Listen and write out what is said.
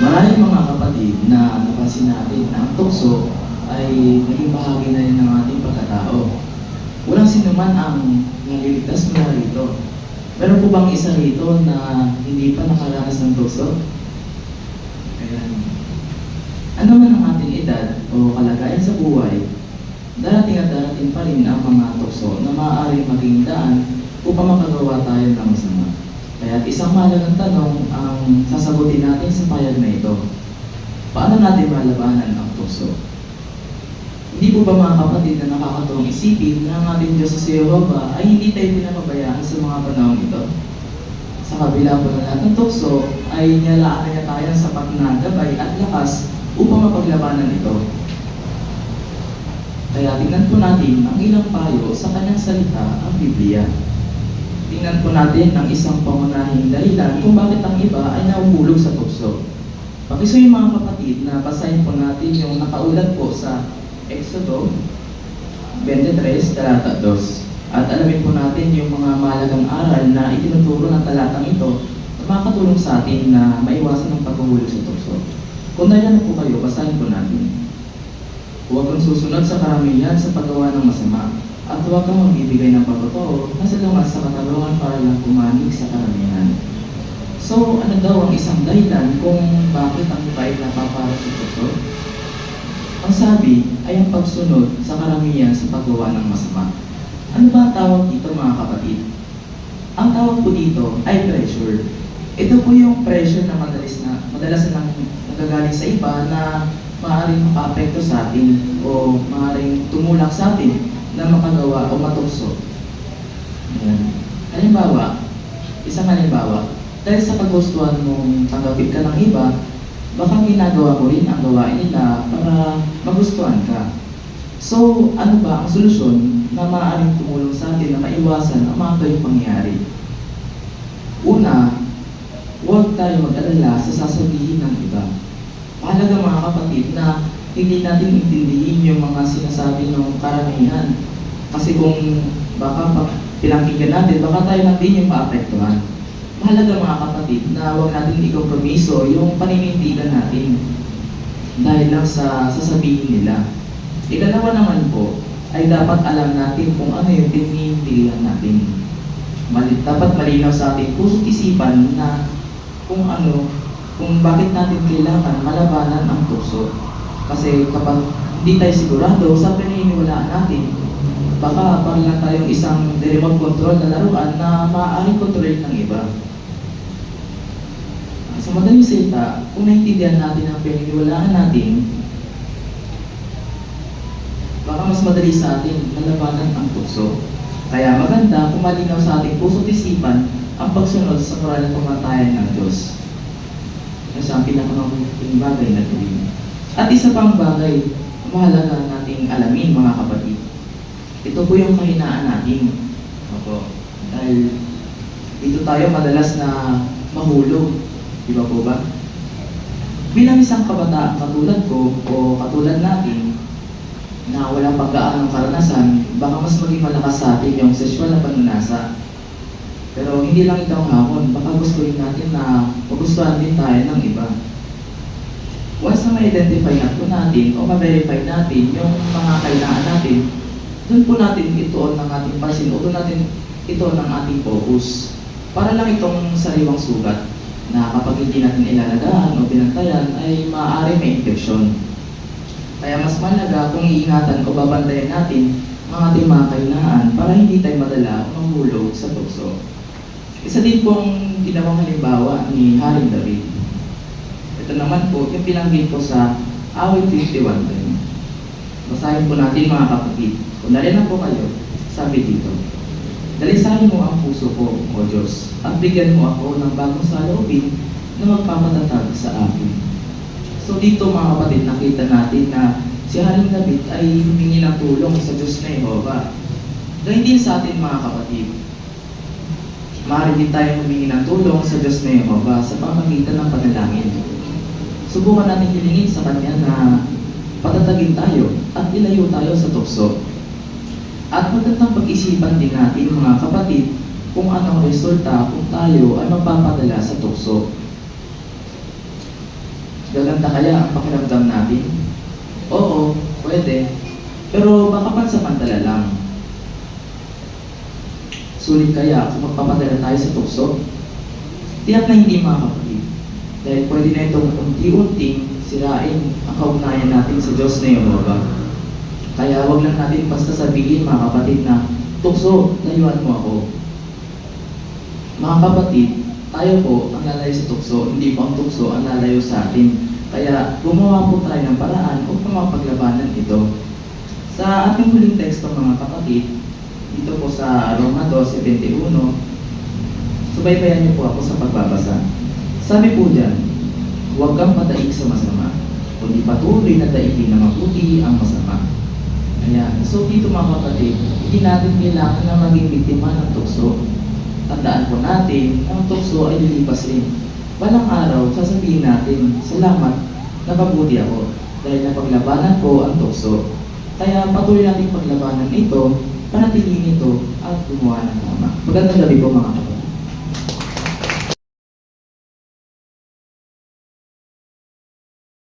Maraming mga kapatid na napansin natin na ang tukso ay naging bahagi na rin ng ating pagkatao. Walang sinuman ang naliligtas mula rito. Meron po bang isa rito na hindi pa nakaranas ng tukso? Ayan. Ano man ang ating edad o kalagayan sa buhay, darating at darating pa rin ang mga tukso na maaaring maging daan upang makagawa tayo ng masama. Kaya isang mahalagang tanong ang sasagutin natin sa payag na ito. Paano natin malabanan ang tukso? Hindi po ba mga kapatid na nakakatuwang isipin na ang ating Diyos sa Jehovah ay hindi tayo pinapabayaan sa mga panahon ito? Sa kabila po ng lahat ng tukso ay niyalaan niya tayo ng sapat na gabay at lakas upang mapaglabanan ito. Kaya tingnan po natin ang ilang payo sa kanyang salita, ang Biblia. Tingnan po natin ang isang pangunahing dahilan kung bakit ang iba ay nahuhulog sa tukso. Pakisuyo mga kapatid na basahin po natin yung nakaulat po sa Exodo 23, talata 2. At alamin po natin yung mga mahalagang aral na itinuturo ng talatang ito na makatulong sa atin na maiwasan ang paghuhulog sa tukso. Kung nariyan po kayo, basahin po natin. Huwag kang susunod sa karamihan sa paggawa ng masama, at huwag kang magbibigay ng pagtotoo na salungat sa katarungan para lang pumanig sa karamihan. So, ano daw ang isang dahilan kung bakit ang iba ay napaparot sa tukso? Ang sabi ay ang pagsunod sa karamihan sa paggawa ng masama. Ano ba ang tawag dito mga kapatid? Ang tawag po dito ay pressure. Ito po yung pressure na madalas na nagagaling sa iba na maaaring makaapekto sa atin o maaaring tumulak sa atin na makagawa o matukso. Ayan. Isang halimbawa, dahil sa paggustuhan mong tanggapin ka ng iba, baka ginagawa mo rin ang gawain nila para magustuhan ka. So, ano ba ang solusyon na maaaring tumulong sa atin na maiwasan ang mga gayong pangyayari? Una, huwag tayo mag-alala sa sasabihin ng iba. Mahalaga mga kapatid na hindi natin intindihin yung mga sinasabi ng karamihan. Kasi kung baka pinakinggan natin, baka tayo lang din yung maapektuhan. Mahalaga mga kapatid na huwag natin ikompromiso yung paninindigan natin dahil lang sa sasabihin nila. Ikalawa naman po ay dapat alam natin kung ano yung pininindigan natin. Dapat malinaw sa ating puso't isipan na kung bakit natin kailangan malabanan ang tukso. Kasi kapag hindi tayo sigurado sa pininiwalaan natin, baka parang lang tayong isang remote control na laruan na maaaring kontrolin ng iba. Sa madaling salita, kung naiintindihan natin ang pininiwalaan natin, baka mas madali sa atin malabanan ang tukso. Kaya maganda kung malinaw sa ating puso't isipan ang pagsunod sa moral na pamatayan ng Diyos. Kasi ang pinakamabuting bagay na gawin. At isa pang bagay na mahalaga nating alamin mga kapatid. Ito po yung kahinaan natin. Dahil dito tayo madalas na mahulog. Di ba po ba? Bilang isang kabataan katulad ko o katulad natin na walang pagkaanong karanasan, baka mas maging malakas sa atin yung sexual na panunasa. Pero hindi lang ito ang hamon, baka gustuin natin na magustuhan din tayo ng iba. Once na ma-identify na po natin o ma-verify natin yung mga kailangan natin, doon po natin ituon ng ating pansin o doon natin ituon ng ating focus. Para lang itong sariwang sugat na kapag hindi natin ilalagaan o pinantayan ay maaari may infeksyon. Kaya mas mahalaga kung iingatan o babantayan natin ang ating mga kailangan para hindi tayo madala o mahulog sa tukso. Isa din pong ginawang halimbawa ni Haring David. Ito naman po yung pinanggit ko sa Awit 51. Basahin po natin mga kapatid. Kung nariyan po kayo, sabi dito, dalisahin mo ang puso ko, O Diyos, at bigyan mo ako ng bagong saloobin na magpapatatag sa akin. So dito mga kapatid, nakita natin na si Haring David ay humingi ng tulong sa Diyos na Jehovah. Gayun din sa atin mga kapatid. Maaari din tayo humingi ng tulong sa Diyos na Jehovah sa pamamagitan ng panalangin. Subukan natin hilingin sa Kanya na patatagin tayo at ilayo tayo sa tukso. At magandang pag-isipan din natin mga kapatid kung anong resulta kung tayo ay magpapadala sa tukso. Gumanda kaya ang pakiramdam natin? Oo, pwede. Pero baka pansamantala lang. Sulit kaya kung magpapadala tayo sa tukso? Tiyak na hindi mga kapatid. Dahil pwede na itong unti-unting sirain ang kaugnayan natin sa Diyos na Yehova. Kaya wag lang natin basta sabihin mga kapatid na, tukso, layuan mo ako. Mga kapatid, tayo po ang lalayo sa tukso, hindi po ang tukso ang lalayo sa atin. Kaya gumawa po tayo ng paraan upang mapaglabanan ito. Sa ating huling teksto mga kapatid, dito po sa Roma 2:71, subaybayan niyo po ako sa pagbabasa. Sabi po dyan, huwag kang padaig sa masama, kundi patuloy na daigin na mabuti ang masama. Ayan. So dito mga kapatid, hindi natin kailangan na maging biktima ng tukso. Tandaan po natin, ang tukso ay lilipas rin. Balang araw, sasabihin natin, salamat, napabuti ako, dahil napaglabanan ko ang tukso. Kaya patuloy natin paglabanan ito, panatilihin ito, at gumawa ng tama. Magandang gabi po mga kapatid.